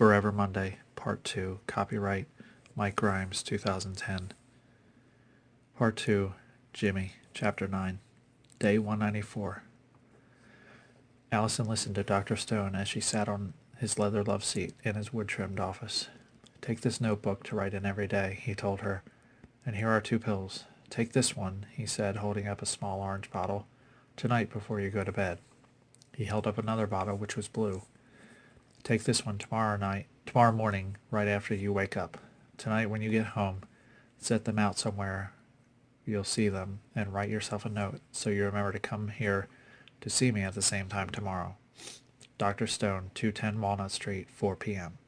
Forever Monday, Part 2, copyright Mike Grimes, 2010. Part 2, Jimmy, Chapter 9, Day 194. Allison listened to Dr. Stone as she sat on his leather love seat in his wood-trimmed office. "Take this notebook to write in every day," he told her. "And here are 2 pills. Take this one," he said, holding up a small orange bottle, "tonight before you go to bed." He held up another bottle, which was blue. "Take this one tomorrow morning, right after you wake up. Tonight when you get home, set them out somewhere you'll see them, and write yourself a note so you remember to come here to see me at the same time tomorrow. Dr. Stone, 210 Walnut Street, 4 p.m.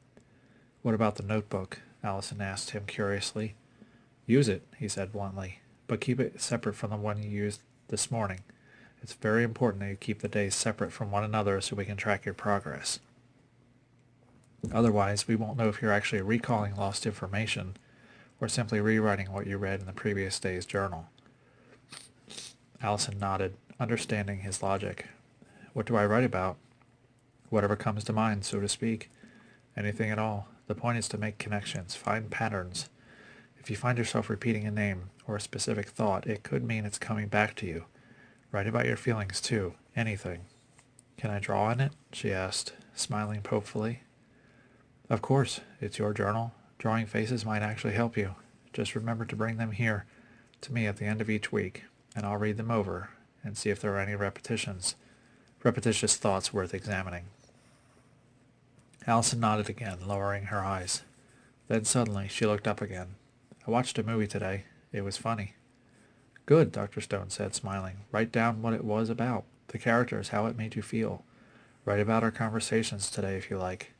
"What about the notebook?" Allison asked him curiously. "Use it," he said bluntly, "but keep it separate from the one you used this morning. It's very important that you keep the days separate from one another so we can track your progress. Otherwise, we won't know if you're actually recalling lost information or simply rewriting what you read in the previous day's journal." Allison nodded, understanding his logic. "What do I write about?" "Whatever comes to mind, so to speak. Anything at all. The point is to make connections, find patterns. If you find yourself repeating a name or a specific thought, it could mean it's coming back to you. Write about your feelings, too. Anything." "Can I draw in it?" she asked, smiling hopefully. "Of course. It's your journal. Drawing faces might actually help you. Just remember to bring them here to me at the end of each week, and I'll read them over and see if there are any repetitious thoughts worth examining." Allison nodded again, lowering her eyes. Then suddenly she looked up again. "I watched a movie today. It was funny." "Good," Dr. Stone said, smiling. "Write down what it was about, the characters, how it made you feel. Write about our conversations today if you like.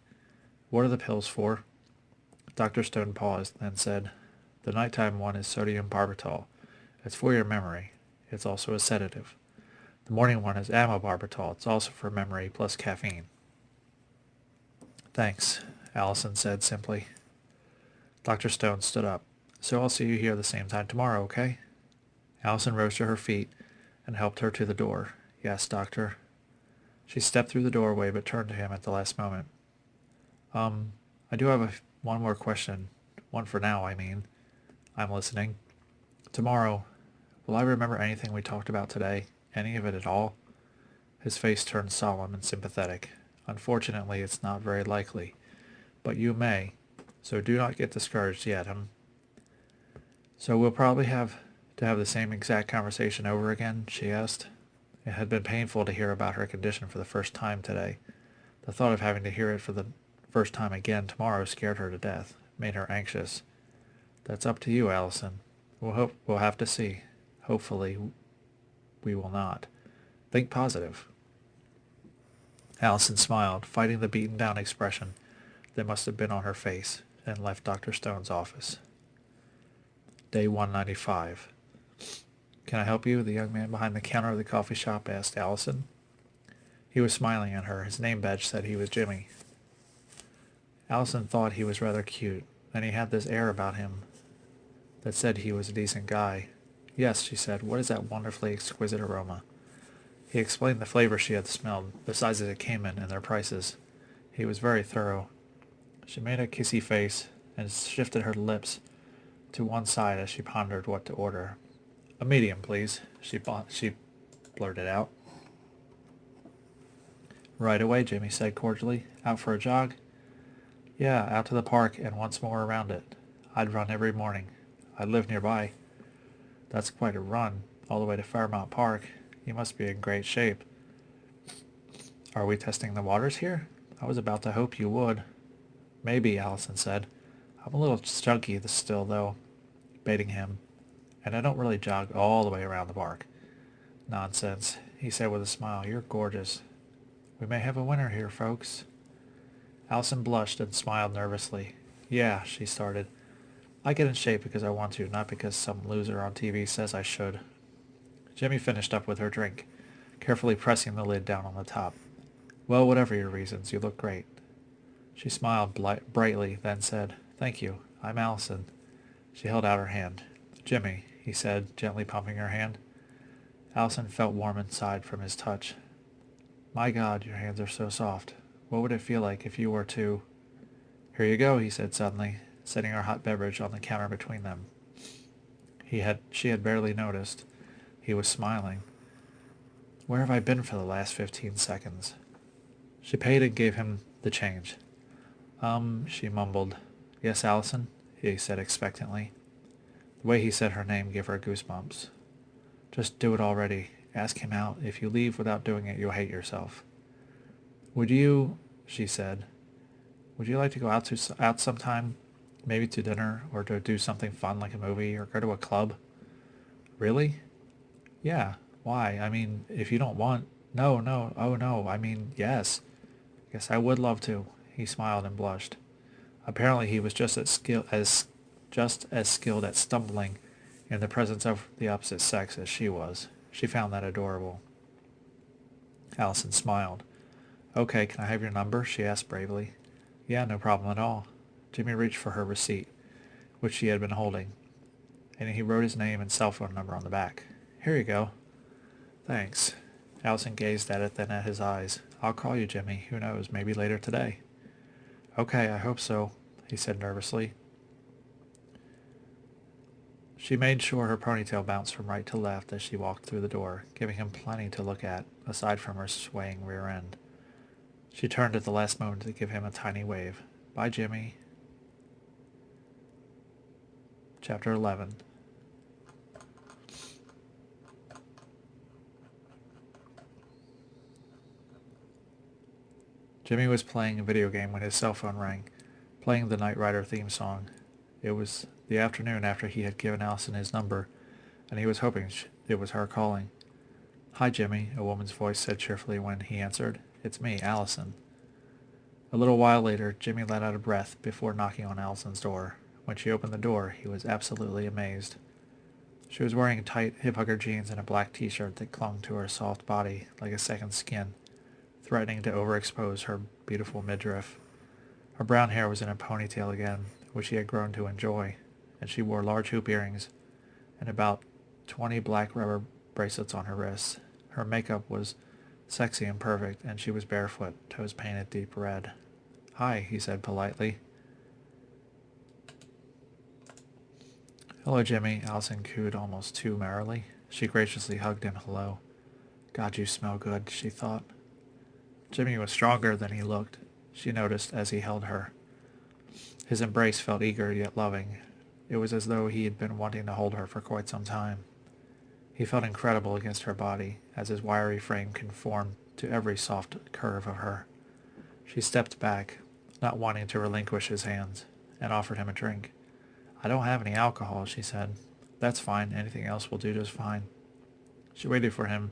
What are the pills for?" Dr. Stone paused, then said, "The nighttime one is sodium barbital. It's for your memory. It's also a sedative. The morning one is amobarbital. It's also for memory plus caffeine." "Thanks," Allison said simply. Dr. Stone stood up. "So I'll see you here the same time tomorrow, okay?" Allison rose to her feet and helped her to the door. "Yes, doctor." She stepped through the doorway but turned to him at the last moment. I do have one more question. One for now, I mean. I'm listening. Tomorrow, will I remember anything we talked about today? Any of it at all?" His face turned solemn and sympathetic. "Unfortunately, it's not very likely. But you may, so do not get discouraged yet, "So we'll probably have to have the same exact conversation over again?" she asked. It had been painful to hear about her condition for the first time today. The thought of having to hear it for the first time again tomorrow scared her to death, made her anxious. "That's up to you, Allison. We'll have to see. Hopefully, we will not. Think positive." Allison smiled, fighting the beaten-down expression that must have been on her face, and left Dr. Stone's office. Day 195. "Can I help you?" the young man behind the counter of the coffee shop asked Allison. He was smiling at her. His name badge said he was Jimmy. Allison thought he was rather cute, and he had this air about him that said he was a decent guy. "Yes," she said. "What is that wonderfully exquisite aroma?" He explained the flavor she had smelled, the sizes it came in, and their prices. He was very thorough. She made a kissy face and shifted her lips to one side as she pondered what to order. "A medium, please," she blurted out. "Right away," Jimmy said cordially. "Out for a jog?" "Yeah, out to the park and once more around it. I'd run every morning. I live nearby." "That's quite a run, all the way to Fairmount Park. You must be in great shape." "Are we testing the waters here? I was about to hope you would." "Maybe," Allison said. "I'm a little chunky still, though," baiting him. "And I don't really jog all the way around the park." "Nonsense," he said with a smile. "You're gorgeous. We may have a winner here, folks." Allison blushed and smiled nervously. "Yeah," she started. "I get in shape because I want to, not because some loser on TV says I should." Jimmy finished up with her drink, carefully pressing the lid down on the top. "Well, whatever your reasons, you look great." She smiled brightly, then said, "Thank you. I'm Allison." She held out her hand. "Jimmy," he said, gently pumping her hand. Allison felt warm inside from his touch. "My God, your hands are so soft. What would it feel like if you were to—" Here you go, he said suddenly, setting her hot beverage on the counter between them. She had barely noticed. He was smiling. Where have I been for the last 15 seconds? She paid and gave him the change. She mumbled. Yes, Allison? He said expectantly. The way he said her name gave her goosebumps. Just do it already. Ask him out. If you leave without doing it, you'll hate yourself. Would you, she said, would you like to go out sometime? Maybe to dinner, or to do something fun like a movie, or go to a club? Really? Yeah. Why? I mean, if you don't want... No, no. Oh, no. I mean, yes. Guess I would love to. He smiled and blushed. Apparently he was just as skilled at stumbling in the presence of the opposite sex as she was. She found that adorable. Allison smiled. Okay, can I have your number? She asked bravely. Yeah, no problem at all. Jimmy reached for her receipt, which she had been holding, and he wrote his name and cell phone number on the back. Here you go. Thanks. Allison gazed at it, then at his eyes. I'll call you, Jimmy. Who knows, maybe later today. Okay, I hope so, he said nervously. She made sure her ponytail bounced from right to left as she walked through the door, giving him plenty to look at, aside from her swaying rear end. She turned at the last moment to give him a tiny wave. Bye, Jimmy. Chapter 11. Jimmy was playing a video game when his cell phone rang, playing the Knight Rider theme song. It was the afternoon after he had given Allison his number, and he was hoping it was her calling. Hi, Jimmy, a woman's voice said cheerfully when he answered. It's me, Allison. A little while later, Jimmy let out a breath before knocking on Allison's door. When she opened the door, he was absolutely amazed. She was wearing tight, hip-hugger jeans and a black t-shirt that clung to her soft body like a second skin, threatening to overexpose her beautiful midriff. Her brown hair was in a ponytail again, which she had grown to enjoy, and she wore large hoop earrings and about 20 black rubber bracelets on her wrists. Her makeup was sexy and perfect, and she was barefoot, toes painted deep red. Hi, he said politely. Hello, Jimmy, Allison cooed almost too merrily. She graciously hugged him hello. God, you smell good, she thought. Jimmy was stronger than he looked, she noticed as he held her. His embrace felt eager yet loving. It was as though he had been wanting to hold her for quite some time. He felt incredible against her body, as his wiry frame conformed to every soft curve of her. She stepped back, not wanting to relinquish his hands, and offered him a drink. I don't have any alcohol, she said. That's fine. Anything else will do just fine. She waited for him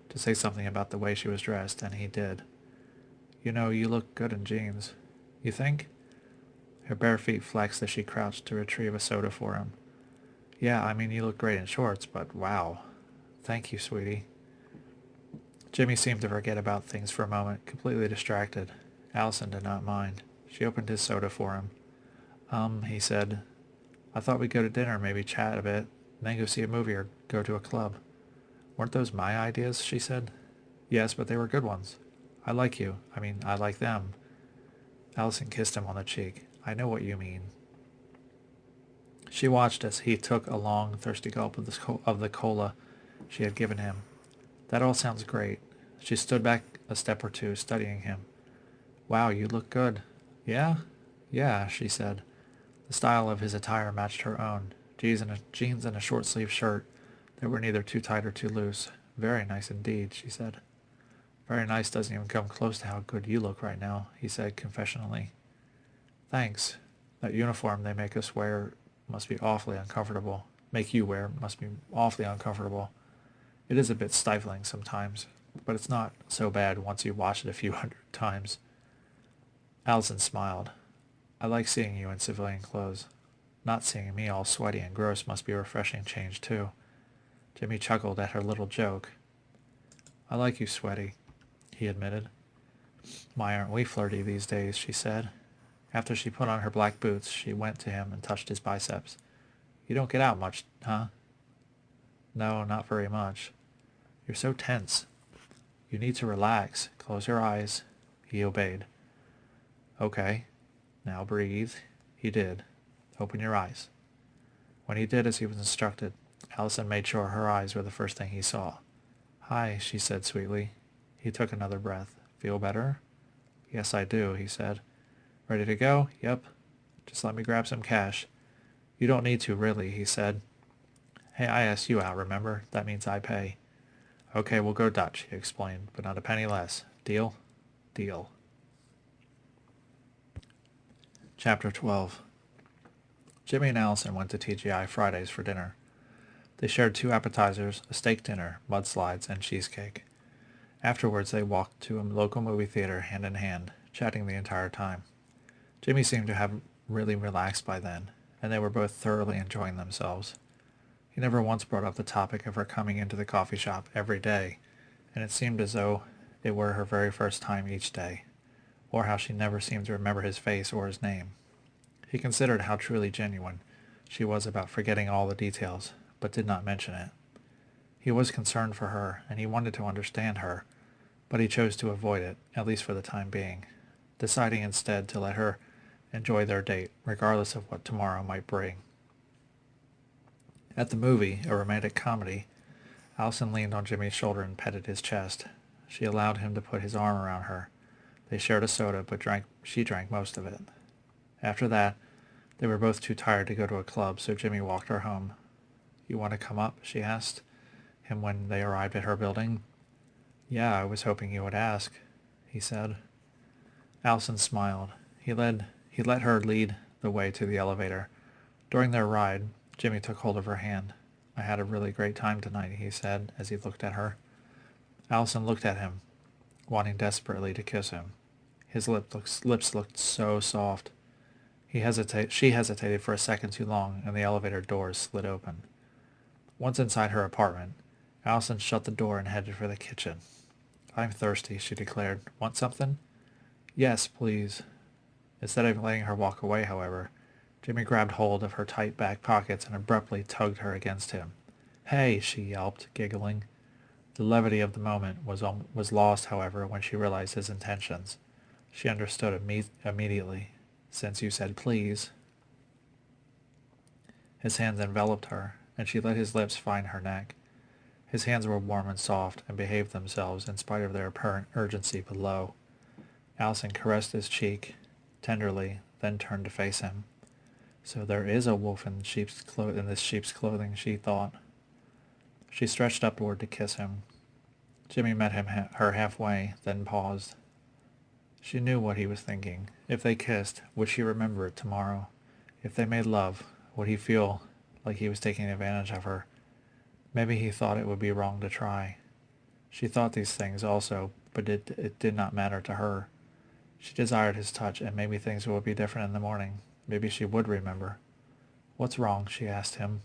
to say something about the way she was dressed, and he did. You know, you look good in jeans. You think? Her bare feet flexed as she crouched to retrieve a soda for him. Yeah, I mean, you look great in shorts, but wow. Thank you, sweetie. Jimmy seemed to forget about things for a moment, completely distracted. Allison did not mind. She opened his soda for him. He said, I thought we'd go to dinner, maybe chat a bit, then go see a movie or go to a club. Weren't those my ideas, she said. Yes, but they were good ones. I like you. I mean, I like them. Allison kissed him on the cheek. I know what you mean. She watched as he took a long, thirsty gulp of the cola she had given him. That all sounds great. She stood back a step or two, studying him. Wow, you look good. Yeah? Yeah, she said. The style of his attire matched her own. Jeans and a short-sleeved shirt that were neither too tight or too loose. Very nice indeed, she said. Very nice doesn't even come close to how good you look right now, he said confessionally. Thanks. That uniform they make us wear must be awfully uncomfortable. Make you wear must be awfully uncomfortable. It is a bit stifling sometimes, but it's not so bad once you watch it a few hundred times. Allison smiled. I like seeing you in civilian clothes. Not seeing me all sweaty and gross must be a refreshing change, too. Jimmy chuckled at her little joke. I like you sweaty, he admitted. My, aren't we flirty these days, she said. After she put on her black boots, she went to him and touched his biceps. You don't get out much, huh? No, not very much. You're so tense. You need to relax. Close your eyes. He obeyed. Okay. Now breathe. He did. Open your eyes. When he did as he was instructed, Allison made sure her eyes were the first thing he saw. Hi, she said sweetly. He took another breath. Feel better? Yes, I do, he said. Ready to go? Yep. Just let me grab some cash. You don't need to, really, he said. Hey, I asked you out, remember? That means I pay. Okay, we'll go Dutch, he explained, but not a penny less. Deal? Deal. Chapter 12. Jimmy and Allison went to TGI Fridays for dinner. They shared 2 appetizers, a steak dinner, mudslides, and cheesecake. Afterwards, they walked to a local movie theater hand in hand, chatting the entire time. Jimmy seemed to have really relaxed by then, and they were both thoroughly enjoying themselves. He never once brought up the topic of her coming into the coffee shop every day, and it seemed as though it were her very first time each day, or how she never seemed to remember his face or his name. He considered how truly genuine she was about forgetting all the details, but did not mention it. He was concerned for her, and he wanted to understand her, but he chose to avoid it, at least for the time being, deciding instead to let her enjoy their date, regardless of what tomorrow might bring. At the movie, a romantic comedy, Allison leaned on Jimmy's shoulder and petted his chest. She allowed him to put his arm around her. They shared a soda, but she drank most of it. After that, they were both too tired to go to a club, so Jimmy walked her home. You want to come up? She asked him when they arrived at her building. Yeah, I was hoping you would ask, he said. Allison smiled. He let her lead the way to the elevator. During their ride, Jimmy took hold of her hand. I had a really great time tonight, he said as he looked at her. Allison looked at him, wanting desperately to kiss him. His lips looked so soft. She hesitated for a second too long, and the elevator doors slid open. Once inside her apartment, Allison shut the door and headed for the kitchen. I'm thirsty, she declared. Want something? Yes, please. Instead of letting her walk away, however, Jimmy grabbed hold of her tight back pockets and abruptly tugged her against him. Hey, she yelped, giggling. The levity of the moment was lost, however, when she realized his intentions. She understood immediately. Since you said please. His hands enveloped her, and she let his lips find her neck. His hands were warm and soft, and behaved themselves in spite of their apparent urgency below. Allison caressed his cheek tenderly, then turned to face him. So there is a wolf in this sheep's clothing, she thought. She stretched upward to kiss him. Jimmy met her halfway, then paused. She knew what he was thinking. If they kissed, would she remember it tomorrow? If they made love, would he feel like he was taking advantage of her? Maybe he thought it would be wrong to try. She thought these things also, but it did not matter to her. She desired his touch, and maybe things would be different in the morning. Maybe she would remember. What's wrong? She asked him.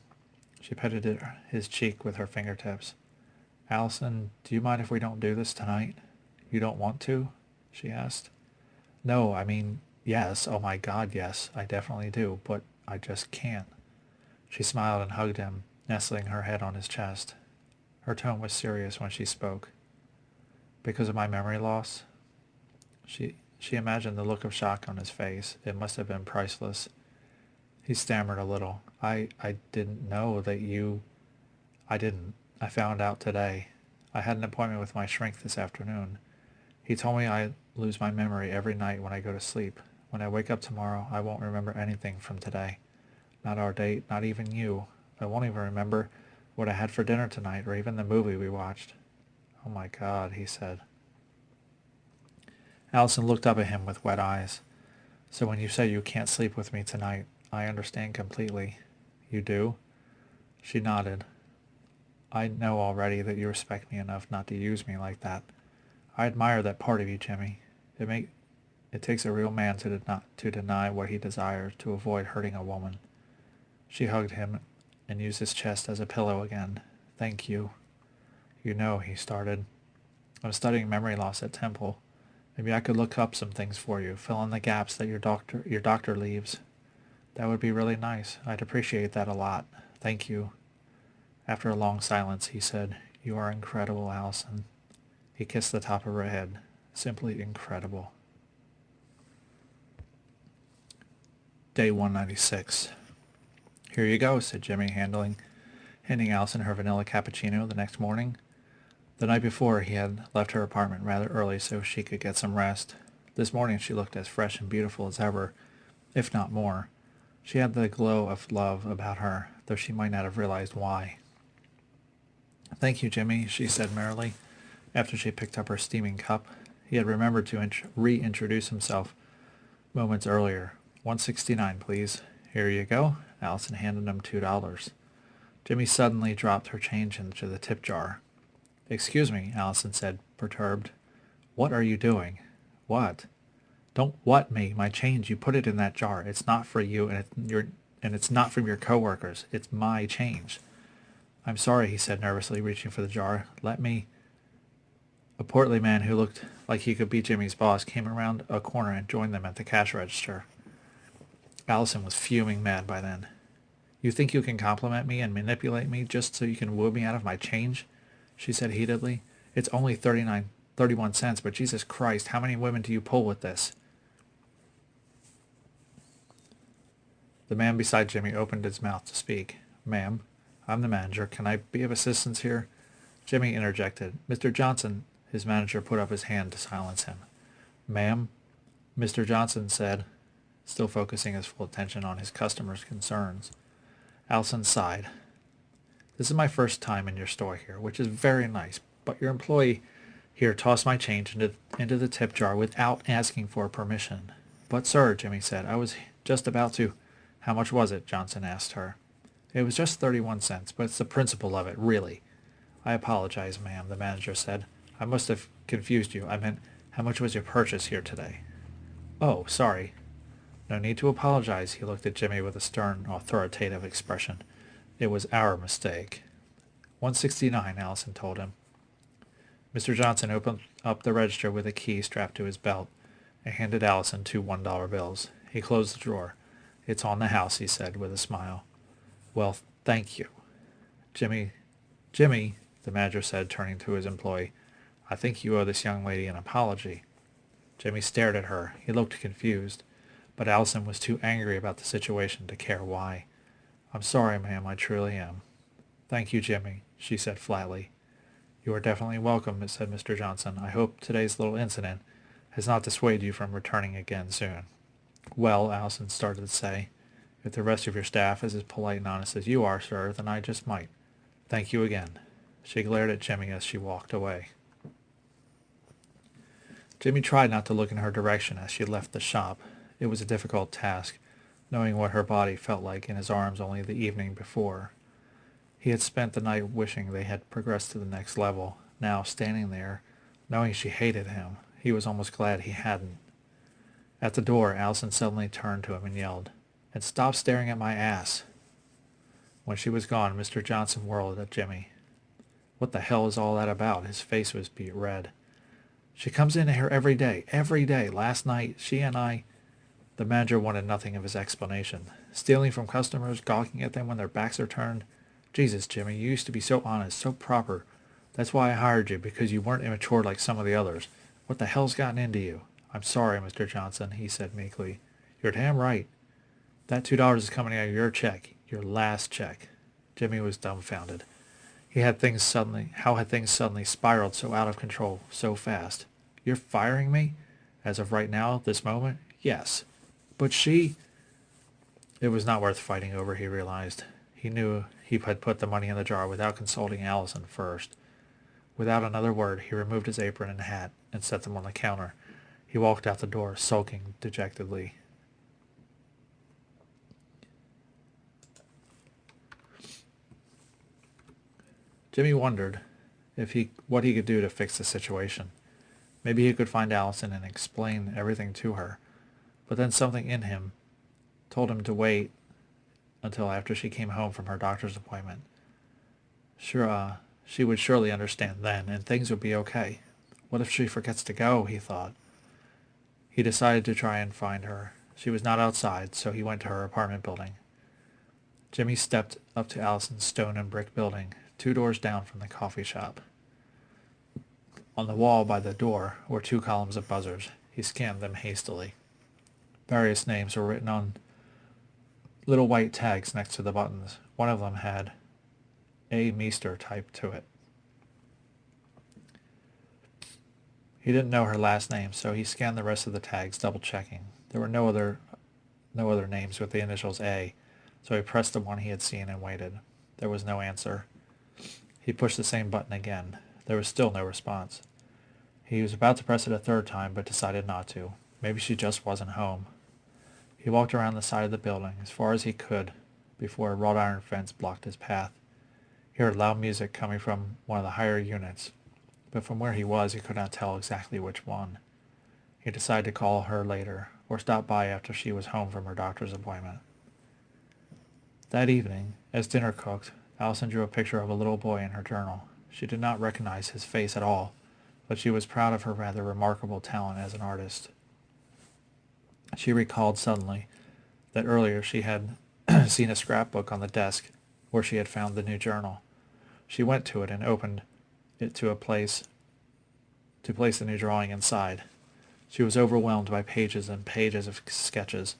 She petted his cheek with her fingertips. Allison, do you mind if we don't do this tonight? You don't want to? She asked. No, I mean, yes. Oh my God, yes. I definitely do, but I just can't. She smiled and hugged him, nestling her head on his chest. Her tone was serious when she spoke. Because of my memory loss? She imagined the look of shock on his face. It must have been priceless. He stammered a little. I didn't know that you... I didn't. I found out today. I had an appointment with my shrink this afternoon. He told me I lose my memory every night when I go to sleep. When I wake up tomorrow, I won't remember anything from today. Not our date, not even you. I won't even remember what I had for dinner tonight or even the movie we watched. Oh my God, he said. Allison looked up at him with wet eyes. So when you say you can't sleep with me tonight, I understand completely. You do? She nodded. I know already that you respect me enough not to use me like that. I admire that part of you, Jimmy. It takes a real man to deny what he desires to avoid hurting a woman. She hugged him and used his chest as a pillow again. Thank you. You know, he started. I'm studying memory loss at Temple. Maybe I could look up some things for you, fill in the gaps that your doctor leaves. That would be really nice. I'd appreciate that a lot. Thank you. After a long silence, he said, You are incredible, Allison. He kissed the top of her head. Simply incredible. Day 196. Here you go, said Jimmy, handing Allison her vanilla cappuccino the next morning. The night before, he had left her apartment rather early so she could get some rest. This morning she looked as fresh and beautiful as ever, if not more. She had the glow of love about her, though she might not have realized why. Thank you, Jimmy, she said merrily, after she picked up her steaming cup. He had remembered to reintroduce himself moments earlier. 169, please. Here you go. Allison handed him $2. Jimmy suddenly dropped her change into the tip jar. Excuse me, Allison said, perturbed. What are you doing? What? Don't what me, my change. You put it in that jar. It's not for you, and it's not from your coworkers. It's my change. I'm sorry, he said nervously, reaching for the jar. Let me... A portly man who looked like he could be Jimmy's boss came around a corner and joined them at the cash register. Allison was fuming mad by then. You think you can compliment me and manipulate me just so you can woo me out of my change? She said heatedly. It's only 31 cents, but Jesus Christ, how many women do you pull with this? The man beside Jimmy opened his mouth to speak. Ma'am, I'm the manager. Can I be of assistance here? Jimmy interjected. Mr. Johnson. His manager put up his hand to silence him. Ma'am, Mr. Johnson said, still focusing his full attention on his customer's concerns. Allison sighed. This is my first time in your store here, which is very nice, but your employee here tossed my change into the tip jar without asking for permission. But, sir, Jimmy said, I was just about to... How much was it? Johnson asked her. It was just 31 cents, but it's the principle of it, really. I apologize, ma'am, the manager said. I must have confused you. I meant, how much was your purchase here today? Oh, sorry. No need to apologize, he looked at Jimmy with a stern, authoritative expression. It was our mistake. 169, Allison told him. Mr. Johnson opened up the register with a key strapped to his belt and handed Allison 2 $1 bills. He closed the drawer. It's on the house, he said with a smile. Well, thank you. Jimmy, the manager said, turning to his employee, I think you owe this young lady an apology. Jimmy stared at her. He looked confused, but Allison was too angry about the situation to care why. I'm sorry, ma'am, I truly am. Thank you, Jimmy, she said flatly. You are definitely welcome, said Mr. Johnson. I hope today's little incident has not dissuaded you from returning again soon. Well, Allison started to say, if the rest of your staff is as polite and honest as you are, sir, then I just might. Thank you again. She glared at Jimmy as she walked away. Jimmy tried not to look in her direction as she left the shop. It was a difficult task, knowing what her body felt like in his arms only the evening before. He had spent the night wishing they had progressed to the next level. Now, standing there, knowing she hated him, he was almost glad he hadn't. At the door, Allison suddenly turned to him and yelled, And stop staring at my ass. When she was gone, Mr. Johnson whirled at Jimmy. What the hell is all that about? His face was beet red. She comes in here every day. Last night, she and I... The manager wanted nothing of his explanation. Stealing from customers, gawking at them when their backs are turned. Jesus, Jimmy, you used to be so honest, so proper. That's why I hired you, because you weren't immature like some of the others. What the hell's gotten into you? I'm sorry, Mr. Johnson, he said meekly. You're damn right. That $2 is coming out of your check, your last check. Jimmy was dumbfounded. How had things suddenly spiraled so out of control, so fast? You're firing me? As of right now, this moment? Yes. But she... It was not worth fighting over, he realized. He knew he had put the money in the jar without consulting Allison first. Without another word, he removed his apron and hat and set them on the counter. He walked out the door, sulking dejectedly. Jimmy wondered what he could do to fix the situation. Maybe he could find Allison and explain everything to her. But then something in him told him to wait until after she came home from her doctor's appointment. Sure, she would surely understand then, and things would be okay. What if she forgets to go, he thought. He decided to try and find her. She was not outside, so he went to her apartment building. Jimmy stepped up to Allison's stone and brick building, 2 doors down from the coffee shop. On the wall by the door were 2 columns of buzzers. He scanned them hastily. Various names were written on little white tags next to the buttons. One of them had A. Meester typed to it. He didn't know her last name, so he scanned the rest of the tags, double-checking. There were no other names with the initials A, so he pressed the one he had seen and waited. There was no answer. He pushed the same button again. There was still no response. He was about to press it a third time, but decided not to. Maybe she just wasn't home. He walked around the side of the building as far as he could before a wrought iron fence blocked his path. He heard loud music coming from one of the higher units, but from where he was he could not tell exactly which one. He decided to call her later, or stop by after she was home from her doctor's appointment. That evening, as dinner cooked, Allison drew a picture of a little boy in her journal. She did not recognize his face at all, but she was proud of her rather remarkable talent as an artist. She recalled suddenly that earlier she had seen a scrapbook on the desk where she had found the new journal. She went to it and opened it to place the new drawing inside. She was overwhelmed by pages and pages of sketches,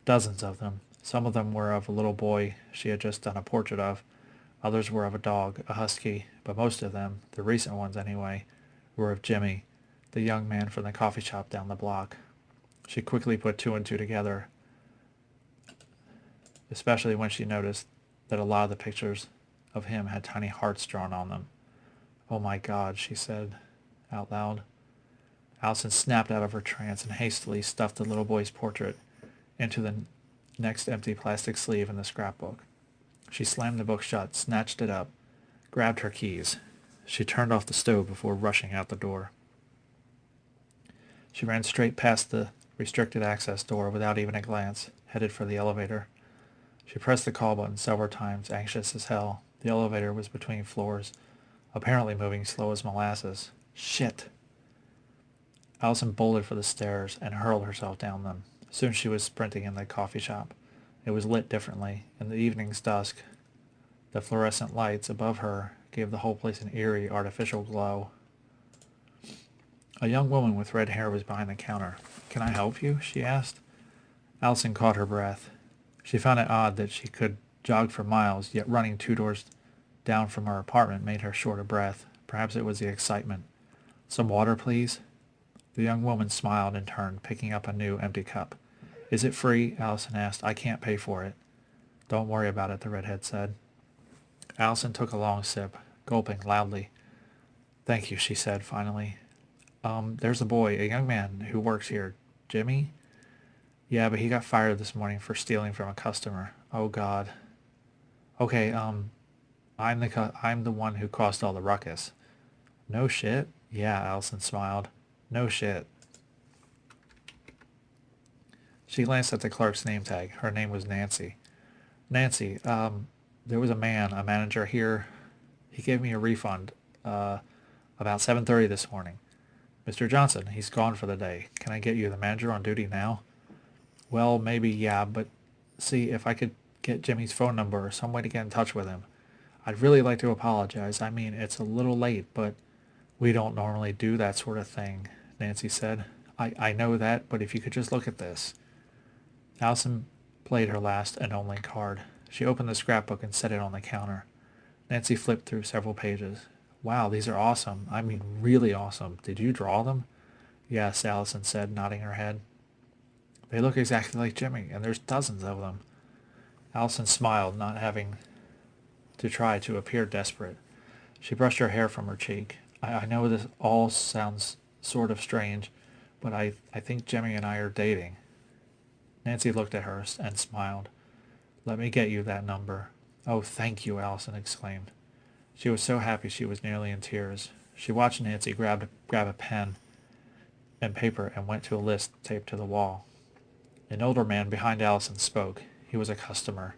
dozens of them. Some of them were of a little boy she had just done a portrait of. Others were of a dog, a husky, but most of them, the recent ones anyway, were of Jimmy, the young man from the coffee shop down the block. She quickly put two and two together, especially when she noticed that a lot of the pictures of him had tiny hearts drawn on them. "Oh my God," she said out loud. Allison snapped out of her trance and hastily stuffed the little boy's portrait into the next empty plastic sleeve in the scrapbook. She slammed the book shut, snatched it up, grabbed her keys. She turned off the stove before rushing out the door. She ran straight past the restricted access door without even a glance, headed for the elevator. She pressed the call button several times, anxious as hell. The elevator was between floors, apparently moving slow as molasses. Shit! Allison bolted for the stairs and hurled herself down them. Soon she was sprinting in the coffee shop. It was lit differently. In the evening's dusk, the fluorescent lights above her gave the whole place an eerie, artificial glow. A young woman with red hair was behind the counter. "Can I help you?" she asked. Allison caught her breath. She found it odd that she could jog for miles, yet running 2 doors down from her apartment made her short of breath. Perhaps it was the excitement. "Some water, please?" The young woman smiled and turned, picking up a new empty cup. "Is it free?" Allison asked. "I can't pay for it." "Don't worry about it," the redhead said. Allison took a long sip, gulping loudly. "Thank you," she said finally. There's a boy, a young man, who works here. Jimmy?" "Yeah, but he got fired this morning for stealing from a customer." "Oh, God." "Okay, I'm the one who caused all the ruckus." "No shit?" "Yeah," Allison smiled. "No shit." She glanced at the clerk's name tag. Her name was Nancy. "Nancy, there was a manager here. He gave me a refund, about 7:30 this morning. Mr. Johnson, he's gone for the day. Can I get you the manager on duty now?" "Well, maybe, yeah, but see if I could get Jimmy's phone number or some way to get in touch with him. I'd really like to apologize. I mean, it's a little late, but we don't normally do that sort of thing," Nancy said. I know that, but if you could just look at this." Allison played her last and only card. She opened the scrapbook and set it on the counter. Nancy flipped through several pages. "Wow, these are awesome. I mean, really awesome. Did you draw them?" "Yes," Allison said, nodding her head. "They look exactly like Jimmy, and there's dozens of them." Allison smiled, not having to try to appear desperate. She brushed her hair from her cheek. I know this all sounds sort of strange, but I think Jimmy and I are dating." Nancy looked at her and smiled. "Let me get you that number." "Oh, thank you," Allison exclaimed. She was so happy she was nearly in tears. She watched Nancy grab a pen and paper and went to a list taped to the wall. An older man behind Allison spoke. He was a customer,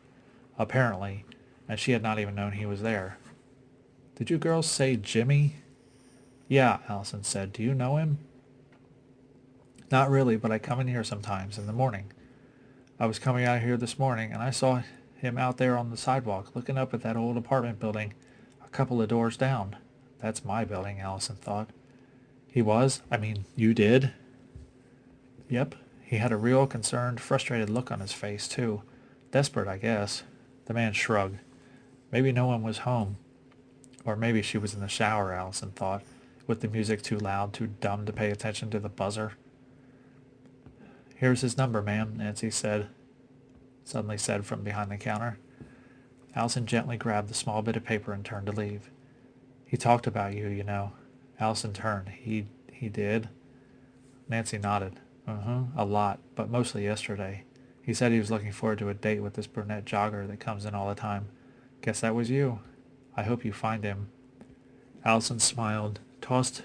apparently, and she had not even known he was there. "Did you girls say Jimmy?" "Yeah," Allison said. "Do you know him?" "Not really, but I come in here sometimes in the morning. I was coming out here this morning, and I saw him out there on the sidewalk looking up at that old apartment building a couple of doors down." "That's my building," Allison thought. "He was? I mean, you did?" "Yep." He had a real concerned, frustrated look on his face, too. Desperate, I guess. The man shrugged. Maybe no one was home. Or maybe she was in the shower, Allison thought, with the music too loud, too dumb to pay attention to the buzzer. Here's his number, ma'am, Nancy suddenly said from behind the counter. Allison gently grabbed the small bit of paper and turned to leave. He talked about you, you know. Allison turned. He did? Nancy nodded. A lot, but mostly yesterday. He said he was looking forward to a date with this brunette jogger that comes in all the time. Guess that was you. I hope you find him. Allison smiled, tossed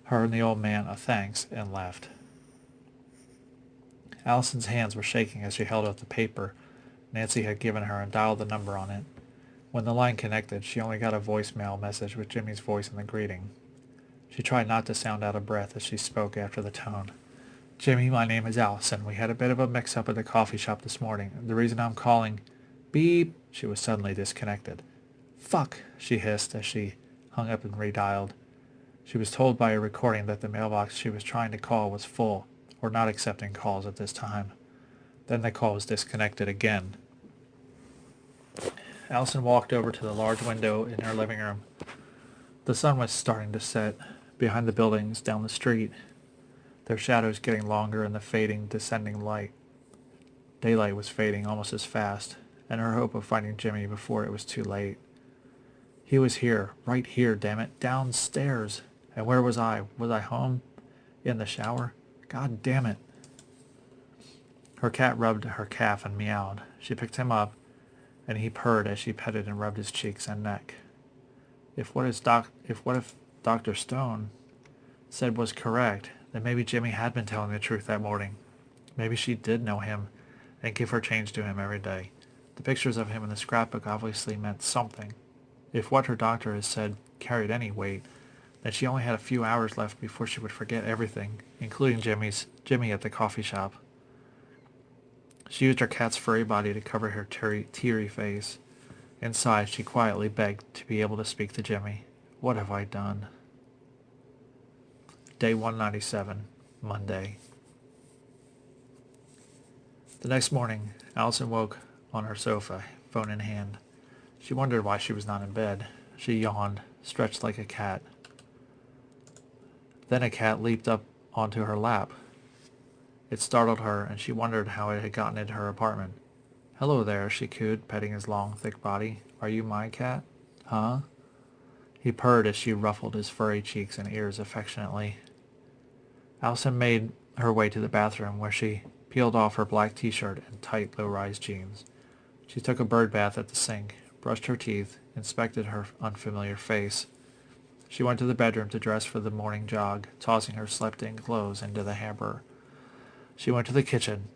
her and the old man a thanks, and left. Allison's hands were shaking as she held out the paper Nancy had given her and dialed the number on it. When the line connected, she only got a voicemail message with Jimmy's voice in the greeting. She tried not to sound out of breath as she spoke after the tone. Jimmy, my name is Allison. We had a bit of a mix-up at the coffee shop this morning. The reason I'm calling... Beep! She was suddenly disconnected. Fuck! She hissed as she hung up and redialed. She was told by a recording that the mailbox she was trying to call was full, or not accepting calls at this time. Then the call was disconnected again. Allison walked over to the large window in her living room. The sun was starting to set behind the buildings down the street, their shadows getting longer in the fading, descending light. Daylight was fading almost as fast, and her hope of finding Jimmy before it was too late. He was here, right here, damn it, downstairs. And where was I? Was I home? In the shower? God damn it. Her cat rubbed her calf and meowed. She picked him up, and he purred as she petted and rubbed his cheeks and neck. If what if Dr. Stone said was correct, then maybe Jimmy had been telling the truth that morning. Maybe she did know him and give her change to him every day. The pictures of him in the scrapbook obviously meant something. If what her doctor had said carried any weight, then she only had a few hours left before she would forget everything, including Jimmy at the coffee shop. She used her cat's furry body to cover her teary face. Inside, she quietly begged to be able to speak to Jimmy. What have I done? Day 197, Monday. The next morning, Allison woke on her sofa, phone in hand. She wondered why she was not in bed. She yawned, stretched like a cat. Then a cat leaped up onto her lap. It startled her, and she wondered how it had gotten into her apartment. Hello there, she cooed, petting his long, thick body. Are you my cat? Huh? He purred as she ruffled his furry cheeks and ears affectionately. Allison made her way to the bathroom, where she peeled off her black t-shirt and tight, low-rise jeans. She took a bird bath at the sink, brushed her teeth, inspected her unfamiliar face. She went to the bedroom to dress for the morning jog, tossing her slept-in clothes into the hamper. She went to the kitchen.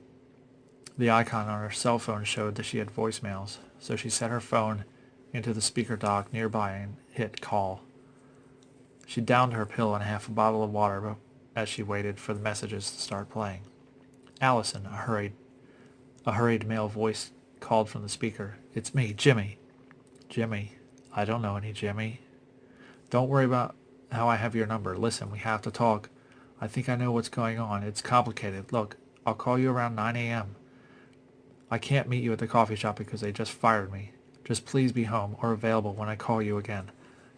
The icon on her cell phone showed that she had voicemails, so she set her phone into the speaker dock nearby and hit call. She downed her pill and half a bottle of water as she waited for the messages to start playing. Allison, a hurried male voice called from the speaker. It's me, Jimmy. Jimmy. I don't know any Jimmy. Don't worry about how I have your number. Listen, we have to talk. I think I know what's going on. It's complicated. Look, I'll call you around 9 a.m. I can't meet you at the coffee shop because they just fired me. Just please be home or available when I call you again.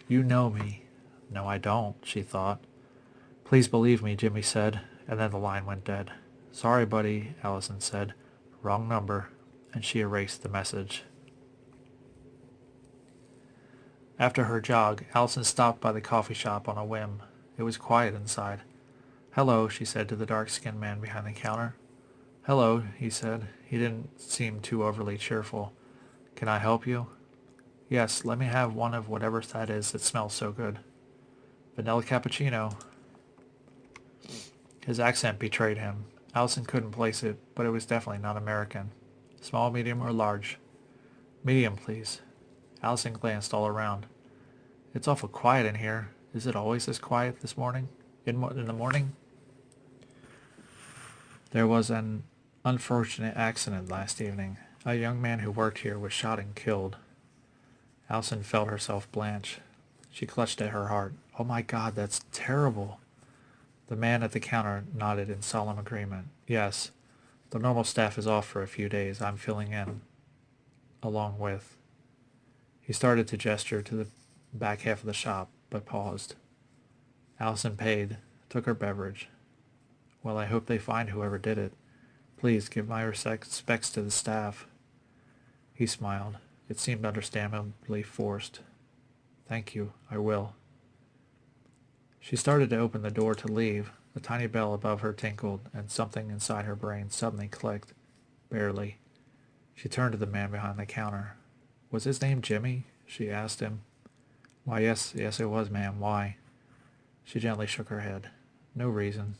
You know me. No, I don't, she thought. Please believe me, Jimmy said, and then the line went dead. Sorry, buddy, Allison said. Wrong number, and she erased the message. After her jog, Allison stopped by the coffee shop on a whim. It was quiet inside. Hello, she said to the dark-skinned man behind the counter. Hello, he said. He didn't seem too overly cheerful. Can I help you? Yes, let me have one of whatever that is that smells so good. Vanilla cappuccino. His accent betrayed him. Allison couldn't place it, but it was definitely not American. Small, medium, or large? Medium, please. Allison glanced all around. It's awful quiet in here. Is it always this quiet this morning? In the morning? There was an unfortunate accident last evening. A young man who worked here was shot and killed. Allison felt herself blanch. She clutched at her heart. Oh my God, that's terrible. The man at the counter nodded in solemn agreement. Yes, the normal staff is off for a few days. I'm filling in. along with. He started to gesture to the back half of the shop, but paused. Allison paid, took her beverage. Well, I hope they find whoever did it. Please give my respects to the staff. He smiled. It seemed understandably forced. Thank you, I will. She started to open the door to leave. The tiny bell above her tinkled, and something inside her brain suddenly clicked. Barely. She turned to the man behind the counter. Was his name Jimmy? She asked him. Why, yes, it was, ma'am. Why? She gently shook her head. No reason.